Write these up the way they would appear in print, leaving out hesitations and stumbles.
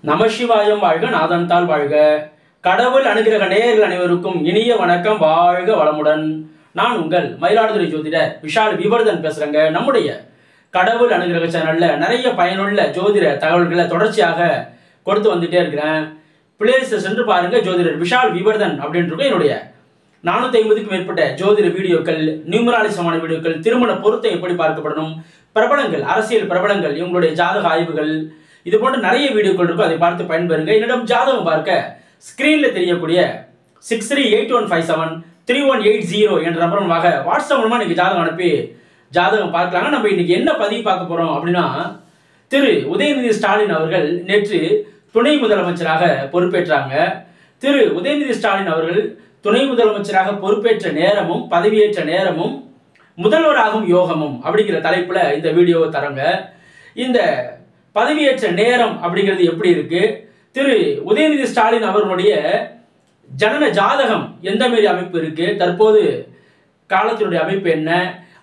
நமசிவாயம் வாழ்க, நாதன்தாள் வாழ்க. கடவுள் அனுகிரக நேயர்கள் அனைவருக்கும் இனிய வணக்கம். வாழ்க வளமுடன். நான் உங்கள் மயிலாடுதுறை ஜோதிடர் விஷால் விவர்தன் பேசுறேங்க. நம்முடைய கடவுள் அனுகிரக சேனல்ல நிறைய பயனுள்ள ஜோதிட தகவல்களை தொடர்ச்சியாக கொடுத்து வந்துட்டே இருக்கிறேன். பிளேலிஸ்ட் சென்று பாருங்க. ஜோதிடர் விஷால் விவர்தன் அப்படின்றது என்னுடைய 450க்கும் மேற்பட்ட ஜோதிட வீடியோக்கள், நியூமராலிசமான வீடியோக்கள், திருமண பொருத்தம் எப்படி பார்க்கப்படணும், பிரபலங்கள், அரசியல் பிரபலங்கள், இவங்களுடைய ஜாதக ஆய்வுகள், இது போன்ற நிறைய வீடியோக்கள் இருக்கும். அதை பார்த்து பயன்பெறுங்க. என்னிடம் ஜாதகம் பார்க்க ஸ்கிரீன்ல தெரியக்கூடிய 6381573180 என்ற நம்பர் மூலமாக வாட்ஸ்அப் மூலமா நீங்க ஜாதகம் அனுப்பி ஜாதகம் பார்க்கலாங்க. நம்ம இன்னைக்கு என்ன பதிவு பார்க்க போறோம் அப்படின்னா, திரு உதயநிதி ஸ்டாலின் அவர்கள் நேற்று துணை முதலமைச்சராக பொறுப்பேற்றாங்க. திரு உதயநிதி ஸ்டாலின் அவர்கள் துணை முதலமைச்சராக பொறுப்பேற்ற நேரமும் பதவியேற்ற நேரமும் முதல்வராகும் யோகமும் அப்படிங்கிற தலைப்புல இந்த வீடியோவை தரங்க. இந்த பதவியேற்ற நேரம் அப்படிங்கிறது எப்படி இருக்கு, திரு உதயநிதி ஸ்டாலின் அவர்களுடைய ஜனன ஜாதகம் எந்த மாரி அமைப்பு இருக்கு, தற்போது காலத்தினுடைய அமைப்பு என்ன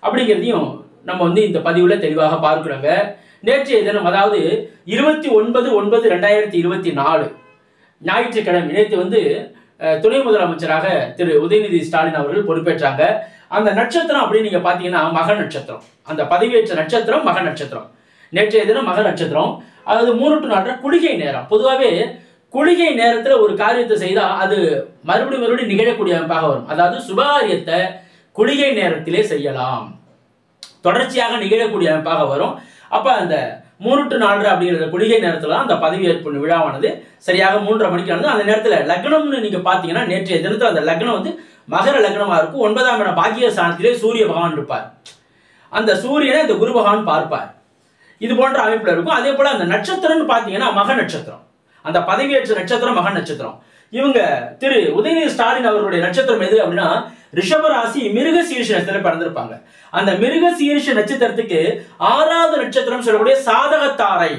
அப்படிங்கிறதையும் நம்ம இந்த பதிவுல தெளிவாக பார்க்கிறோங்க. நேற்றைய தினம், அதாவது 29/9/2024 ஞாயிற்றுக்கிழமை நேற்று துணை முதலமைச்சராக திரு உதயநிதி ஸ்டாலின் அவர்கள் பொறுப்பேற்றாங்க. அந்த நட்சத்திரம் அப்படின்னு நீங்க பாத்தீங்கன்னா மக நட்சத்திரம். அந்த பதவியேற்ற நட்சத்திரம் மக நட்சத்திரம். நேற்றைய தினம் மக நட்சத்திரம், அதாவது 3 to 4 குளிகை நேரம். பொதுவாகவே குளிகை நேரத்தில் ஒரு காரியத்தை செய்தா அது மறுபடியும் நிகழக்கூடிய அமைப்பாக வரும். அதாவது சுபகாரியத்தை குளிகை நேரத்திலே செய்யலாம், தொடர்ச்சியாக நிகழக்கூடிய அமைப்பாக வரும். அப்ப அந்த 3 to 4 அப்படிங்கிற குளிகை நேரத்தில் தான் அந்த பதவியேற்பு விழாவானது சரியாக 3:30 மணிக்கு நடந்து. அந்த நேரத்தில் லக்னம்னு நீங்க பாத்தீங்கன்னா நேற்றைய தினத்தில் அந்த லக்னம் மகர லக்னமா இருக்கும். 9ஆம் இடம் பாக்கிய ஸ்தானத்திலே சூரிய பகவான் இருப்பார். அந்த சூரியனை இந்த குரு பகவான் பார்ப்பார். இது போன்ற அமைப்புல இருக்கும். அதே போல அந்த நட்சத்திரம்னு பாத்தீங்கன்னா மக நட்சத்திரம். அந்த பதவியேற்ற நட்சத்திரம் மக நட்சத்திரம். இவங்க திரு உதயநிதி ஸ்டாலின் அவர்களுடைய நட்சத்திரம் எது அப்படின்னா ரிஷபராசி மிருக சீரிஷ நட்சத்திரம் பிறந்திருப்பாங்க. அந்த மிருக சீரிஷ நட்சத்திரத்துக்கு 6வது நட்சத்திரம் சொல்லக்கூடிய சாதகத்தாரை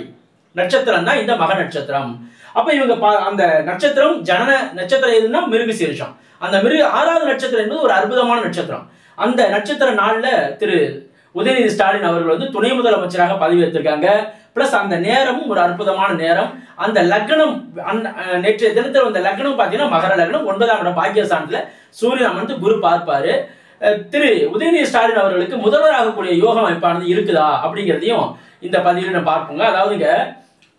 நட்சத்திரம் தான் இந்த மக நட்சத்திரம். அப்ப இவங்க அந்த நட்சத்திரம் ஜனன நட்சத்திரம் எதுன்னா மிருக சீரிஷம். அந்த 6வது நட்சத்திரம் என்பது ஒரு அற்புதமான நட்சத்திரம். அந்த நட்சத்திர நாள்ல திரு உதயநிதி ஸ்டாலின் அவர்கள் துணை முதலமைச்சராக பதவியேற்றிருக்காங்க. பிளஸ் அந்த நேரமும் ஒரு அற்புதமான நேரம். அந்த லக்னம் நேற்றைய தினத்தில் வந்த லக்னம் பார்த்தீங்கன்னா மகர லக்னம், 9ஆம் இடம் பாக்கியஸ்தானத்துல சூரியன் குரு பார்ப்பாரு. திரு உதயநிதி ஸ்டாலின் அவர்களுக்கு முதல்வராகக்கூடிய யோகம் அமைப்பானது இருக்குதா அப்படிங்கிறதையும் இந்த பதிவில் நம்ம பார்ப்போங்க. அதாவதுங்க,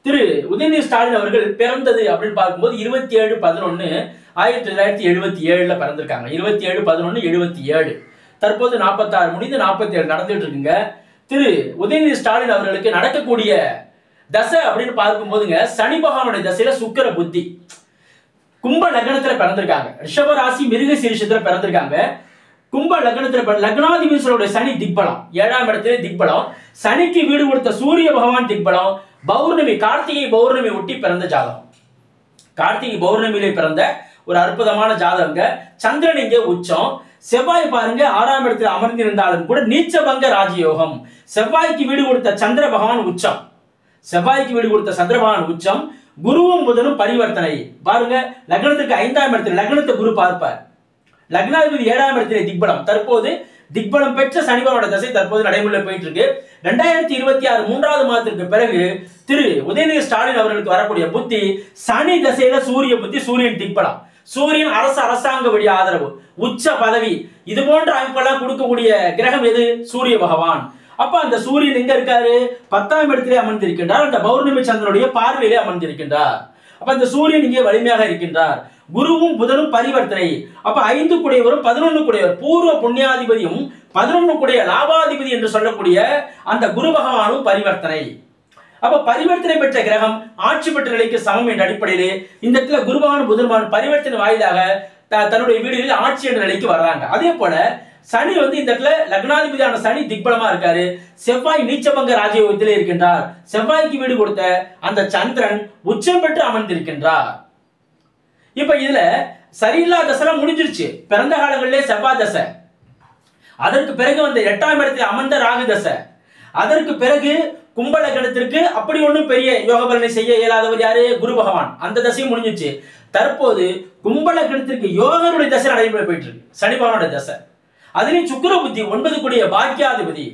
திரு உதயநிதி ஸ்டாலின் அவர்கள் பிறந்தது அப்படின்னு பார்க்கும்போது 27/11/1977 பிறந்திருக்காங்க. 27/11/77. தற்போது 46 முடிந்து 47 நடந்துட்டு இருக்குங்க. திரு உதயநிதி ஸ்டாலின் அவர்களுக்கு நடக்கக்கூடிய தசை அப்படின்னு பார்க்கும்போதுங்க, சனி பகவானுடைய தசையில சுக்கிர புத்தி. கும்ப லக்னத்துல பிறந்திருக்காங்க. ரிஷபராசி மிருக சீரிஷத்துல பிறந்திருக்காங்க. கும்ப லக்னத்துல லக்னாதிபதியோட சனி திக்பலம், 7ஆம் இடத்துல திக்பலம். சனிக்கு வீடு கொடுத்த சூரிய பகவான் திக்பலம். பௌர்ணமி, கார்த்திகை பௌர்ணமி ஒட்டி பிறந்த ஜாதகம். கார்த்திகை பௌர்ணமியிலே பிறந்த ஒரு அற்புதமான ஜாதகங்க. சந்திரன் இங்கே உச்சம். செவ்வாய் பாருங்க 6ஆம் இடத்தில் அமர்ந்திருந்தாலும் கூட நீச்சபங்க ராஜயோகம். செவ்வாய்க்கு வீடு கொடுத்த சந்திர பகவான் உச்சம். செவ்வாய்க்கு வீடு கொடுத்த சந்திர பகவான் உச்சம். குருவும் புதனும் பரிவர்த்தனை பாருங்க. லக்னத்துக்கு 5ஆம் இடத்தில் லக்னத்தை குரு பார்ப்பார். லக்னாதிபதி 7ஆம் இடத்திலே திக்பலம். தற்போது திக்பலம் பெற்ற சனிபகவானோட தசை தற்போது நடைமுறையில் போயிட்டு இருக்கு. 2026 3வது மாதத்திற்கு பிறகு திரு உதயநிதி ஸ்டாலின் அவர்களுக்கு வரக்கூடிய புத்தி சனி தசையில சூரிய புத்தி. சூரியன் திக்பலம். சூரியன் அரசாங்க வழி ஆதரவு, உச்ச பதவி, இது போன்ற அமைப்பெல்லாம் கொடுக்கக்கூடிய கிரகம் எது? சூரிய பகவான். அப்ப அந்த சூரியன் எங்க இருக்காரு? 10ஆம் இடத்திலே அமர்ந்திருக்கின்றார். அந்த பௌர்ணமி சந்திரனுடைய பார்வையிலே அமர்ந்திருக்கின்றார். அப்ப அந்த சூரியன் இங்கே வலிமையாக இருக்கின்றார். குருவும் புதனும் பரிவர்த்தனை. அப்ப 5 குடையவரும் 11 குடையவர், பூர்வ புண்ணியாதிபதியும் 11 குடைய லாபாதிபதி என்று சொல்லக்கூடிய அந்த குரு பகவானும் பரிவர்த்தனை. அப்ப பரிவர்த்தனை பெற்ற கிரகம் ஆட்சி பெற்ற நிலைக்கு சமம் என்ற அடிப்படையிலே இந்த இடத்துல குருபகவான் புதன்மான் பரிவர்த்தனை வாயிலாக தன்னுடைய வீடுகளில் ஆட்சி என்ற நிலைக்கு வர்றாங்க. அதே போல சனி இந்த இடத்துல லக்னாதிபதியான சனி திக்பலமா இருக்காரு. செவ்வாய் நீச்சபங்க ராஜயோகத்திலே இருக்கின்றார். செவ்வாய்க்கு வீடு கொடுத்த அந்த சந்திரன் உச்சம் பெற்று அமர்ந்திருக்கின்றார். இப்ப இதுல சரியில்லா தசை முடிஞ்சிருச்சு. பிறந்த காலங்களிலே செவ்வாய் தசை, அதற்கு பிறகு 8ஆம் இடத்தில் அமர்ந்த ராகு தசை, அதற்கு பிறகு கும்ப லக்னத்திற்கு அப்படி ஒன்றும் பெரிய யோக பலனை செய்ய இயலாதவர் யாரு? குரு பகவான். அந்த தசையும் முடிஞ்சிச்சு. தற்போது கும்ப லக்னத்திற்கு யோகருடைய தசை நடைமுறை போயிட்டு இருக்கு. சனி பகவானோட தசை. அதுலயும் சுக்கிர புத்தி 9 கூடிய பாக்கியாதிபதி.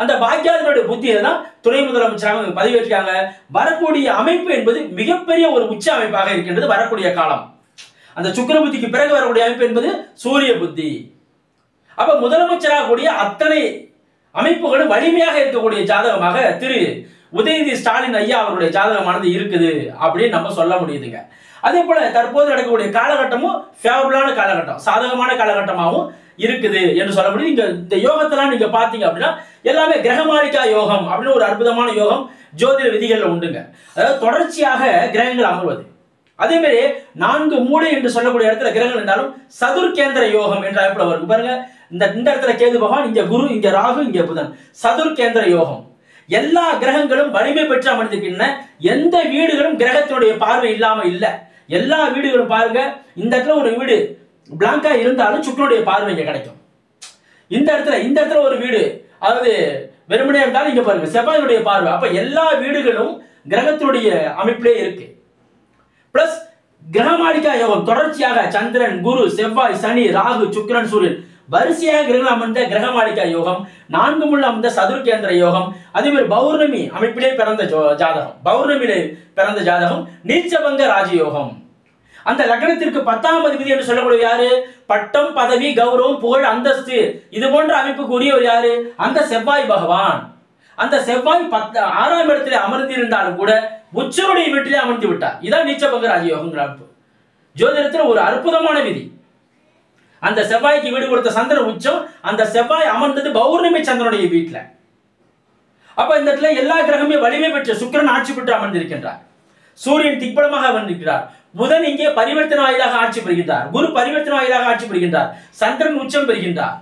அந்த பாக்கியாதிபதியுடைய புத்தியை தான் துணை முதலமைச்சராக பதவியேற்றாங்க. வரக்கூடிய அமைப்பு என்பது மிகப்பெரிய ஒரு உச்ச அமைப்பாக இருக்கின்றது வரக்கூடிய காலம். அந்த சுக்கிர புத்திக்கு பிறகு வரக்கூடிய அமைப்பு என்பது சூரிய புத்தி. அப்ப முதலமைச்சராக கூடிய அத்தனை அமைப்புகளும் வலிமையாக இருக்கக்கூடிய ஜாதகமாக திரு உதயநிதி ஸ்டாலின் ஐயா அவருடைய ஜாதகமானது இருக்குது அப்படின்னு நம்ம சொல்ல முடியுதுங்க. அதே போல தற்போது நடக்கக்கூடிய காலகட்டமும் ஃபேவரபிளான காலகட்டம், சாதகமான காலகட்டமாகவும் இருக்குது என்று சொல்ல முடியும். இந்த யோகத்தெல்லாம் நீங்க பாத்தீங்க அப்படின்னா எல்லாமே கிரகமாளிகா யோகம் அப்படின்னு ஒரு அற்புதமான யோகம் ஜோதிட விதிகள்ல உண்டுங்க. அதாவது தொடர்ச்சியாக கிரகங்கள் அமர்வது. அதே மாதிரி 4 மூலை என்று சொல்லக்கூடிய இடத்துல கிரகங்கள் இருந்தாலும் சதுர்கேந்திர யோகம் என்ற அமைப்புல வரும் பாருங்க. இந்த இடத்துல கேது பகவான், இங்க குரு, இங்க ராகு, இங்க புதன், சதுர்கேந்திர யோகம். எல்லா கிரகங்களும் வலிமை பெற்று அமர்ந்திருக்கின்றன. எந்த வீடுகளும் கிரகத்தினுடைய பார்வை இல்லாம இல்ல. எல்லா வீடுகளும் பாருங்க, இந்த இடத்துல ஒரு வீடு பிளாங்கா இருந்தாலும் சுக்கிரனுடைய பார்வை இங்க கிடைக்கும். இந்த இடத்துல ஒரு வீடு அதாவது வெறுமனே இருந்தாலும் இங்க பாருங்க செவ்வாயினுடைய பார்வை. அப்ப எல்லா வீடுகளும் கிரகத்தினுடைய அமைப்பிலே இருக்கு. பிளஸ் கிரகமாளிகா யோகம் தொடர்ச்சியாக சந்திரன், குரு, செவ்வாய், சனி, ராகு, சுக்கிரன், சூரியன் வரிசையாக கிரகங்கள் அமர்ந்த கிரகமாளிகா யோகம், 4 முள் அமர்ந்த சதுர்கேந்திர யோகம். அதே மாதிரி பௌர்ணமி அமைப்பிலே பிறந்த ஜாதகம், பௌர்ணமியிலே பிறந்த ஜாதகம் நீச்சபங்க ராஜயோகம். அந்த லக்னத்திற்கு 10ஆம் அதிபதி என்று சொல்லக்கூடிய யாரு? பட்டம், பதவி, கௌரவம், புகழ், அந்தஸ்து இது போன்ற அமைப்புக்கு உரியவர் யாரு? அந்த செவ்வாய் பகவான். அந்த செவ்வாய் 6ஆம் இடத்திலே அமர்ந்திருந்தாலும் கூட உச்சருடைய வீட்டிலே அமர்ந்து விட்டார். இதான் நீச்சபங்க ராஜயோகம் அமைப்பு. ஜோதிடத்தில் ஒரு அற்புதமான விதி. அந்த செவ்வாய்க்கு வீடு கொடுத்த சந்திரன் உச்சம், அந்த செவ்வாய் அமர்ந்தது பௌர்ணமி சந்திரனுடைய வீட்டுல. அப்ப இந்த இடத்துல எல்லா கிரகமே வலிமை பெற்ற சுக்கிரன் ஆட்சி பெற்று அமர்ந்திருக்கின்றார். சூரியன் திக்பலமாக அமர்ந்திருக்கிறார். புதன் இங்கே பரிவர்த்தனை வாயிலாக ஆட்சி பெறுகின்றார். குரு பரிவர்த்தனை வாயிலாக ஆட்சி பெறுகின்றார். சந்திரன் உச்சம் பெறுகின்றார்.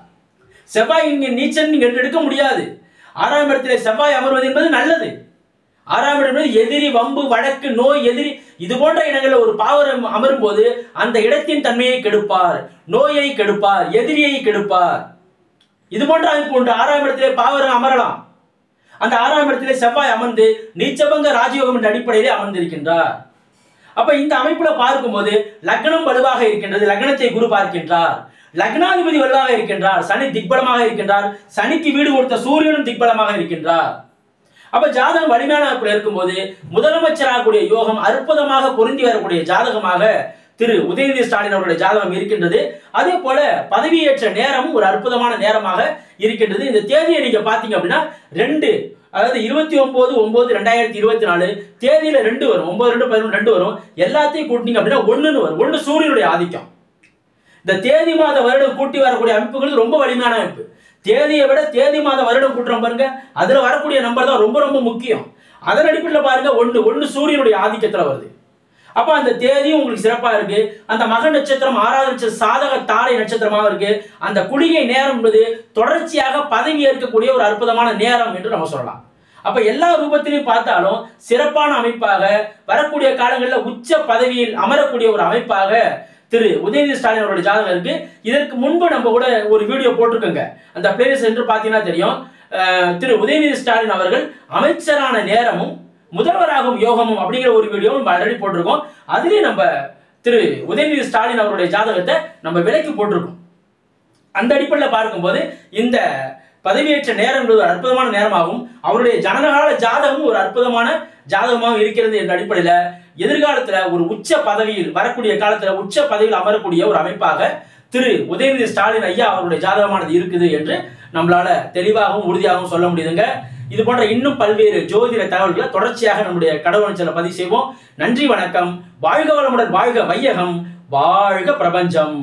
செவ்வாய் இங்கே நீச்சன் நீங்க எடுக்க முடியாது. 6ஆம் இடத்திலே செவ்வாய் அமர்வது என்பது நல்லது. 6ஆம் இடம் எதிரி, வம்பு, வழக்கு, நோய், எதிரி இது போன்ற இடங்களில் ஒரு பாவரம் அமரும் போது அந்த இடத்தின் தன்மையை கெடுப்பார், நோயை கெடுப்பார், எதிரியை கெடுப்பார். இது போன்ற அமைப்பு உண்டு. 6ஆம் இடத்திலே பாவரம் அமரலாம். அந்த 6ஆம் இடத்திலே செவ்வாய் அமர்ந்து நீச்சபங்க ராஜயோகம் என்ற அடிப்படையிலே அமர்ந்திருக்கின்றார். அப்ப இந்த அமைப்புல பார்க்கும்போது லக்னம் வலுவாக இருக்கின்றது. லக்னத்தை குரு பார்க்கின்றார். லக்னாதிபதி வலுவாக இருக்கின்றார். சனி திக்பலமாக இருக்கின்றார். சனிக்கு வீடு கொடுத்த சூரியனும் திக்பலமாக இருக்கின்றார். அப்ப ஜாதகம் வலிமையான அமைப்புல இருக்கும்போது முதலமைச்சராகக்கூடிய யோகம் அற்புதமாக பொருந்தி வரக்கூடிய ஜாதகமாக திரு உதயநிதி ஸ்டாலின் அவருடைய ஜாதகம் இருக்கின்றது. அதே போல பதவியேற்ற நேரமும் ஒரு அற்புதமான நேரமாக இருக்கின்றது. இந்த தேதியை நீங்க பாத்தீங்க அப்படின்னா 2 அதாவது 29/9/2024 தேதியில 2 வரும். 9/2/11 வரும். எல்லாத்தையும் கூட்டினீங்க அப்படின்னா 1ன்னு வரும். 1 சூரியனுடைய ஆதிக்கம். இந்த தேதி மாத வருடம் கூட்டி வரக்கூடிய அமைப்புகள் ரொம்ப வலிமையான அமைப்பு. தேதியை விட தேதி மாத வருடம் கூட்டுறோம் பாருங்க, அதுல வரக்கூடிய நம்பர் தான் ரொம்ப ரொம்ப முக்கியம். அதன் அடிப்படையில் பாருங்க 1 சூரியனுடைய ஆதிக்கத்துல வருது. அப்ப அந்த தேதியும் உங்களுக்கு சிறப்பா இருக்கு. அந்த மக நட்சத்திரம் 6வது நட்சத்திரம் சாதக தாரை நட்சத்திரமாக இருக்கு. அந்த குளிகை நேரம் என்பது தொடர்ச்சியாக பதவி ஏற்கக்கூடிய ஒரு அற்புதமான நேரம் என்று நம்ம சொல்லலாம். அப்ப எல்லா ரூபத்திலையும் பார்த்தாலும் சிறப்பான அமைப்பாக வரக்கூடிய காலங்களில் உச்ச பதவியில் அமரக்கூடிய ஒரு அமைப்பாக திரு உதயநிதி ஸ்டாலின் அவருடைய ஜாதகம் இருக்கு. இதற்கு முன்பு நம்ம கூட ஒரு வீடியோ போட்டிருக்கோங்க. அந்த பிளேலிஸ்ட் என்று பார்த்தீங்கன்னா தெரியும். திரு உதயநிதி ஸ்டாலின் அவர்கள் அமைச்சரான நேரமும் முதல்வராகும் யோகமும் அப்படிங்கிற ஒரு வீடியோ நம்ம ஆல்ரெடி போட்டிருக்கோம். அதுலேயே நம்ம திரு உதயநிதி ஸ்டாலின் அவருடைய ஜாதகத்தை நம்ம விலைக்கு போட்டிருக்கோம். அந்த அடிப்படையில் பார்க்கும்போது இந்த பதவியேற்ற நேரம் என்பது ஒரு அற்புதமான நேரமாகும். அவருடைய ஜனனகால ஜாதகமும் ஒரு அற்புதமான ஜாதகமாக இருக்கிறது என்ற அடிப்படையில் எதிர்காலத்துல ஒரு உச்ச பதவியில் வரக்கூடிய காலத்துல உச்ச பதவியில் அமரக்கூடிய ஒரு அமைப்பாக திரு உதயநிதி ஸ்டாலின் ஐயா அவருடைய ஜாதகமானது இருக்குது என்று நம்மளால தெளிவாகவும் உறுதியாகவும் சொல்ல முடியுதுங்க. இது போன்ற இன்னும் பல்வேறு ஜோதிட தகவல்களை தொடர்ச்சியாக நம்முடைய கடவுள் சேனல்ல பதிவு செய்வோம். நன்றி, வணக்கம். வாழ்க வளமுடன், வாழ்க வையகம், வாழ்க பிரபஞ்சம்.